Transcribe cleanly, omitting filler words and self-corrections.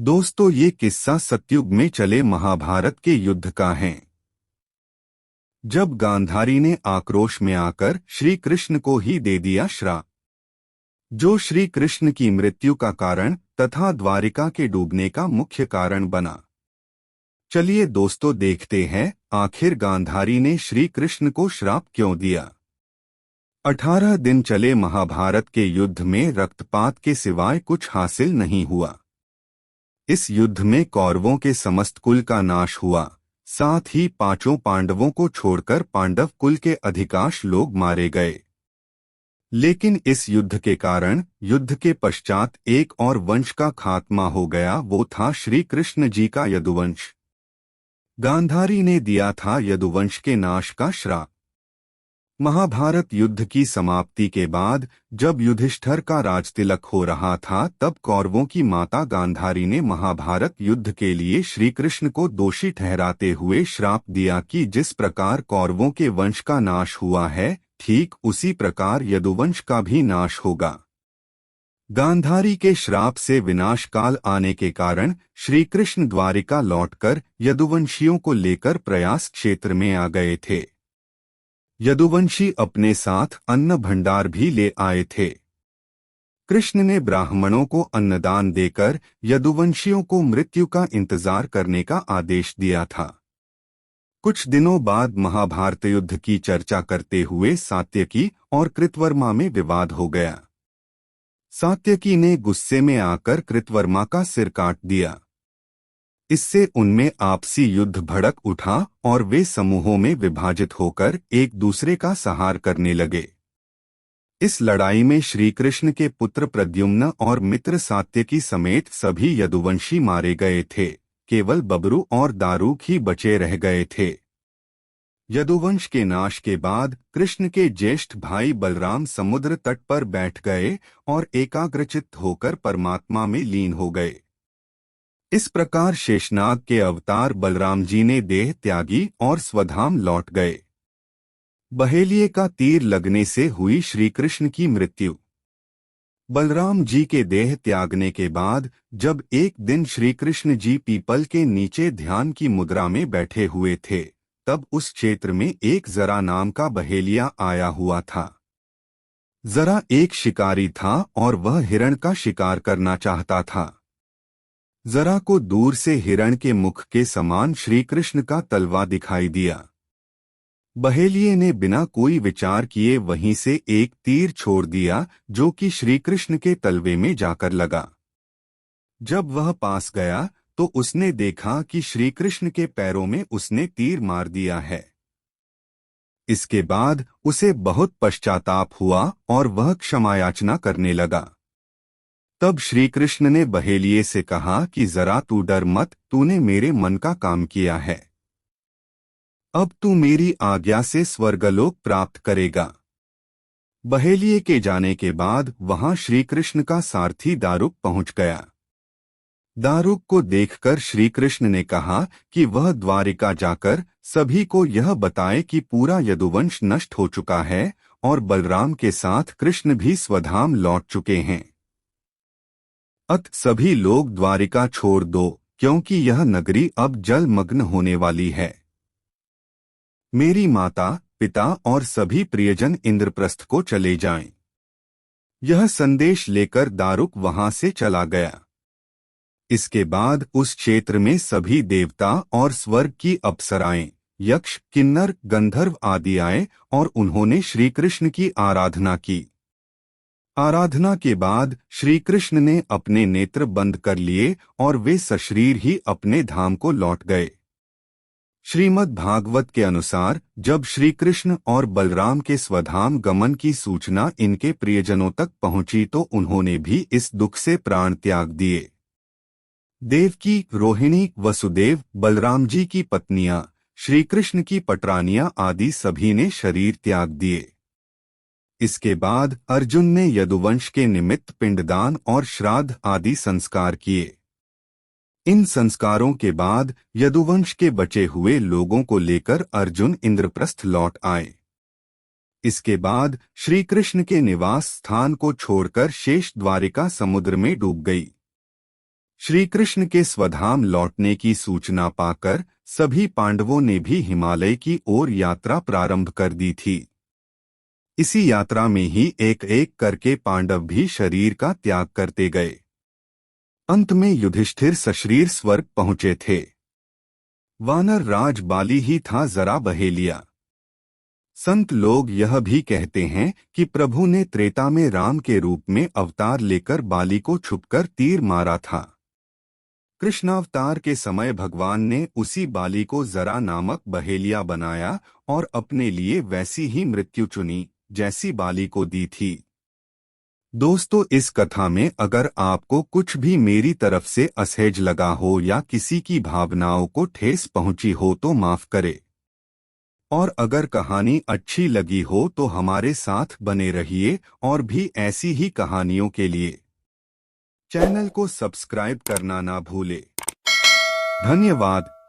दोस्तों, ये किस्सा सतयुग में चले महाभारत के युद्ध का है। जब गांधारी ने आक्रोश में आकर श्री कृष्ण को ही दे दिया श्राप, जो श्री कृष्ण की मृत्यु का कारण तथा द्वारिका के डूबने का मुख्य कारण बना। चलिए दोस्तों, देखते हैं आखिर गांधारी ने श्री कृष्ण को श्राप क्यों दिया। 18 दिन चले महाभारत के युद्ध में रक्तपात के सिवाय कुछ हासिल नहीं हुआ। इस युद्ध में कौरवों के समस्त कुल का नाश हुआ, साथ ही पांचों पांडवों को छोड़कर पांडव कुल के अधिकांश लोग मारे गए। लेकिन इस युद्ध के कारण युद्ध के पश्चात एक और वंश का खात्मा हो गया, वो था श्री कृष्ण जी का यदुवंश। गांधारी ने दिया था यदुवंश के नाश का श्राप। महाभारत युद्ध की समाप्ति के बाद जब युधिष्ठिर का राजतिलक हो रहा था, तब कौरवों की माता गांधारी ने महाभारत युद्ध के लिए श्री कृष्ण को दोषी ठहराते हुए श्राप दिया कि जिस प्रकार कौरवों के वंश का नाश हुआ है, ठीक उसी प्रकार यदुवंश का भी नाश होगा। गांधारी के श्राप से विनाश काल आने के कारण श्री कृष्ण द्वारिका लौटकर यदुवंशियों को लेकर प्रयास क्षेत्र में आ गए थे। यदुवंशी अपने साथ अन्न भंडार भी ले आए थे। कृष्ण ने ब्राह्मणों को अन्नदान देकर यदुवंशियों को मृत्यु का इंतजार करने का आदेश दिया था। कुछ दिनों बाद महाभारत युद्ध की चर्चा करते हुए सात्यकी और कृतवर्मा में विवाद हो गया। सात्यकी ने गुस्से में आकर कृतवर्मा का सिर काट दिया। इससे उनमें आपसी युद्ध भड़क उठा और वे समूहों में विभाजित होकर एक दूसरे का संहार करने लगे। इस लड़ाई में श्री कृष्ण के पुत्र प्रद्युम्न और मित्र सात्यकी समेत सभी यदुवंशी मारे गए थे। केवल बबरू और दारूक ही बचे रह गए थे। यदुवंश के नाश के बाद कृष्ण के ज्येष्ठ भाई बलराम समुद्र तट पर बैठ गए और एकाग्रचित्त होकर परमात्मा में लीन हो गए। इस प्रकार शेषनाग के अवतार बलराम जी ने देह त्यागी और स्वधाम लौट गए। बहेलिये का तीर लगने से हुई श्री कृष्ण की मृत्यु। बलराम जी के देह त्यागने के बाद जब एक दिन श्री कृष्ण जी पीपल के नीचे ध्यान की मुद्रा में बैठे हुए थे, तब उस क्षेत्र में एक जरा नाम का बहेलिया आया हुआ था। जरा एक शिकारी था और वह हिरण का शिकार करना चाहता था। जरा को दूर से हिरण के मुख के समान श्री कृष्ण का तलवा दिखाई दिया। बहेलिये ने बिना कोई विचार किए वहीं से एक तीर छोड़ दिया, जो कि श्री कृष्ण के तलवे में जाकर लगा। जब वह पास गया तो उसने देखा कि श्री कृष्ण के पैरों में उसने तीर मार दिया है। इसके बाद उसे बहुत पश्चाताप हुआ और वह क्षमायाचना करने लगा। तब श्री कृष्ण ने बहेलिये से कहा कि जरा तू डर मत, तूने मेरे मन का काम किया है। अब तू मेरी आज्ञा से स्वर्गलोक प्राप्त करेगा। बहेलिये के जाने के बाद वहां श्री कृष्ण का सारथी दारुक पहुंच गया। दारुक को देखकर श्री कृष्ण ने कहा कि वह द्वारिका जाकर सभी को यह बताए कि पूरा यदुवंश नष्ट हो चुका है और बलराम के साथ कृष्ण भी स्वधाम लौट चुके हैं। अत सभी लोग द्वारिका छोड़ दो, क्योंकि यह नगरी अब जलमग्न होने वाली है। मेरी माता, पिता और सभी प्रियजन इंद्रप्रस्थ को चले जाएं। यह संदेश लेकर दारुक वहां से चला गया। इसके बाद उस क्षेत्र में सभी देवता और स्वर्ग की अप्सराएं, यक्ष, किन्नर, गंधर्व आदि आए और उन्होंने श्री कृष्ण की आराधना की। आराधना के बाद श्री कृष्ण ने अपने नेत्र बंद कर लिए और वे सशरीर ही अपने धाम को लौट गए। श्रीमद् भागवत के अनुसार जब श्री कृष्ण और बलराम के स्वधाम गमन की सूचना इनके प्रियजनों तक पहुंची तो उन्होंने भी इस दुख से प्राण त्याग दिए। देवकी, रोहिणी, वसुदेव, बलराम जी की पत्नियां, श्री कृष्ण की पटरानियां आदि सभी ने शरीर त्याग दिए। इसके बाद अर्जुन ने यदुवंश के निमित्त पिंडदान और श्राद्ध आदि संस्कार किए। इन संस्कारों के बाद यदुवंश के बचे हुए लोगों को लेकर अर्जुन इंद्रप्रस्थ लौट आए। इसके बाद श्री कृष्ण के निवास स्थान को छोड़कर शेष द्वारिका समुद्र में डूब गई। श्री कृष्ण के स्वधाम लौटने की सूचना पाकर सभी पांडवों ने भी हिमालय की ओर यात्रा प्रारंभ कर दी थी। इसी यात्रा में ही एक एक करके पांडव भी शरीर का त्याग करते गए। अंत में युधिष्ठिर सशरीर स्वर्ग पहुंचे थे। वानर राज बाली ही था जरा बहेलिया। संत लोग यह भी कहते हैं कि प्रभु ने त्रेता में राम के रूप में अवतार लेकर बाली को छुपकर तीर मारा था। कृष्णावतार के समय भगवान ने उसी बाली को जरा नामक बहेलिया बनाया और अपने लिए वैसी ही मृत्यु चुनी जैसी बाली को दी थी। दोस्तों, इस कथा में अगर आपको कुछ भी मेरी तरफ से असहज लगा हो या किसी की भावनाओं को ठेस पहुंची हो तो माफ करे। और अगर कहानी अच्छी लगी हो तो हमारे साथ बने रहिए और भी ऐसी ही कहानियों के लिए चैनल को सब्सक्राइब करना ना भूले। धन्यवाद।